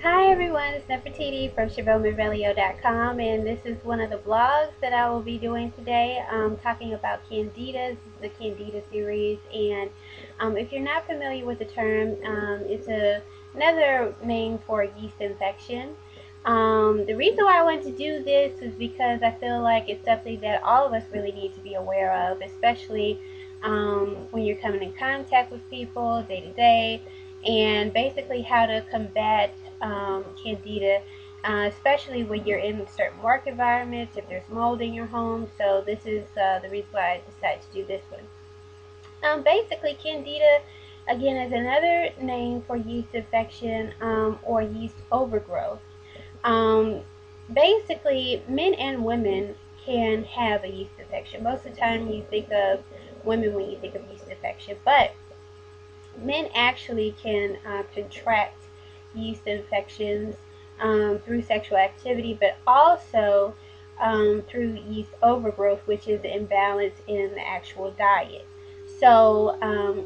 Hi everyone, it's Nefertiti from ChavoMavelio.com, and this is one of the blogs that I will be doing today, talking about Candida. This is the Candida series, and if you're not familiar with the term, it's another name for yeast infection. The reason why I wanted to do this is because I feel like it's something that all of us really need to be aware of, especially when you're coming in contact with people day to day, and basically how to combat Candida, especially when you're in certain work environments, if there's mold in your home. So this is the reason why I decided to do this one. Basically, Candida, again, is another name for yeast infection or yeast overgrowth. Um, Basically, men and women can have a yeast infection. Most of the time, you think of women when you think of yeast infection, but men actually can contract yeast infections through sexual activity, but also through yeast overgrowth, which is the imbalance in the actual diet. So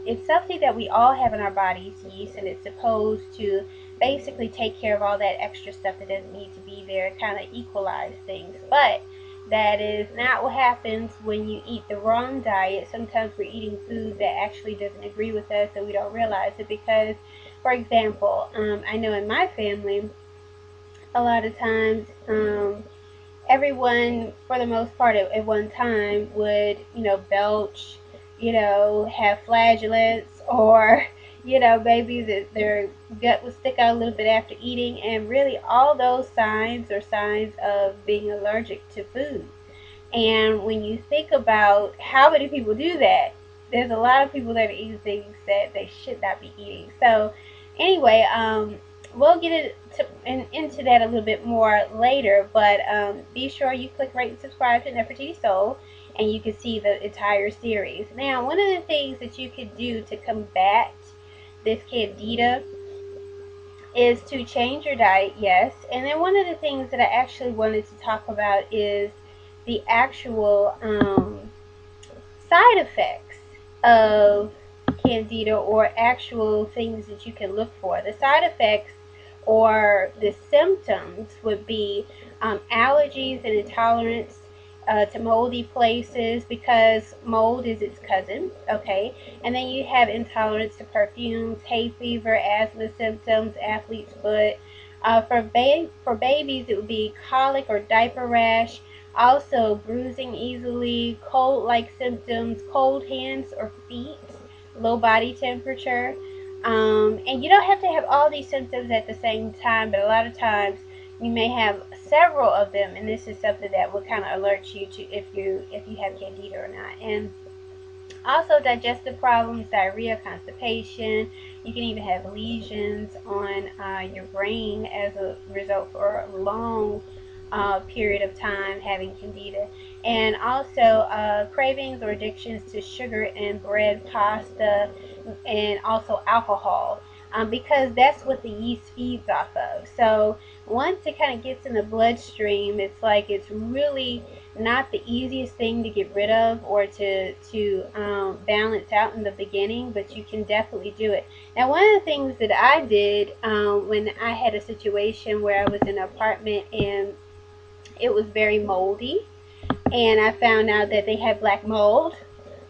it's something that we all have in our bodies, yeast, and it's supposed to basically take care of all that extra stuff that doesn't need to be there, kind of equalize things. But that is not what happens when you eat the wrong diet. Sometimes we're eating food that actually doesn't agree with us and we don't realize it because, for example, I know in my family, a lot of times, everyone, for the most part, at one time would, belch, have flatulence, or, maybe their gut would stick out a little bit after eating. And really, all those signs are signs of being allergic to food. And when you think about how many people do that, there's a lot of people that are eating things that they should not be eating. So, anyway, we'll get into that a little bit more later. But be sure you click rate and subscribe to Nefertiti Soul, and you can see the entire series. Now, one of the things that you could do to combat this candida is to change your diet, yes. And then one of the things that I actually wanted to talk about is the actual side effects of candida, or actual things that you can look for. The side effects or the symptoms would be allergies and intolerance to moldy places, because mold is its cousin, okay? And then you have intolerance to perfumes, hay fever, asthma symptoms, athlete's foot. For babies, it would be colic or diaper rash, also bruising easily, cold-like symptoms, cold hands or feet, low body temperature. And you don't have to have all these symptoms at the same time, but a lot of times you may have several of them, and this is something that will kind of alert you to if you have candida or not. And also digestive problems, diarrhea, constipation. You can even have lesions on your brain as a result for a long period of time having candida. And also cravings or addictions to sugar and bread, pasta, and also alcohol, because that's what the yeast feeds off of. So once it kind of gets in the bloodstream, it's really not the easiest thing to get rid of or to balance out in the beginning, but you can definitely do it. Now, one of the things that I did when I had a situation where I was in an apartment and it was very moldy, and I found out that they had black mold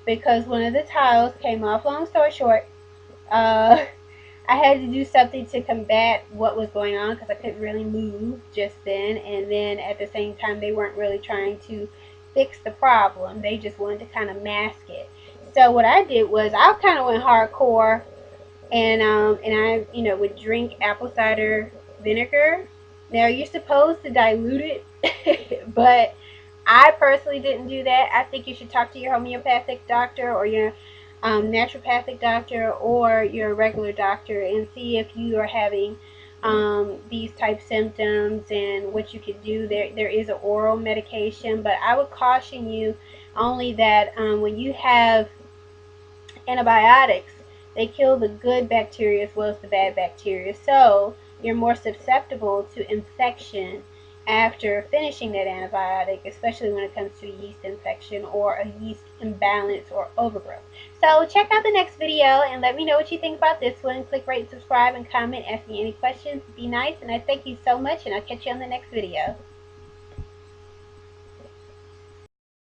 because one of the tiles came off. Long story short, uh, I had to do something to combat what was going on because I couldn't really move just then. And then at the same time, they weren't really trying to fix the problem. They just wanted to kind of mask it. So what I did was I kind of went hardcore, and I would drink apple cider vinegar. Now you're supposed to dilute it, but I personally didn't do that. I think you should talk to your homeopathic doctor or your naturopathic doctor or your regular doctor and see if you are having these type symptoms and what you could do. There is an oral medication, but I would caution you only that when you have antibiotics, they kill the good bacteria as well as the bad bacteria. So you're more susceptible to infection after finishing that antibiotic, especially when it comes to a yeast infection or a yeast imbalance or overgrowth. So check out the next video and let me know what you think about this one. Click rate, subscribe, and comment. Ask me any questions. Be nice, and I thank you so much, and I'll catch you on the next video.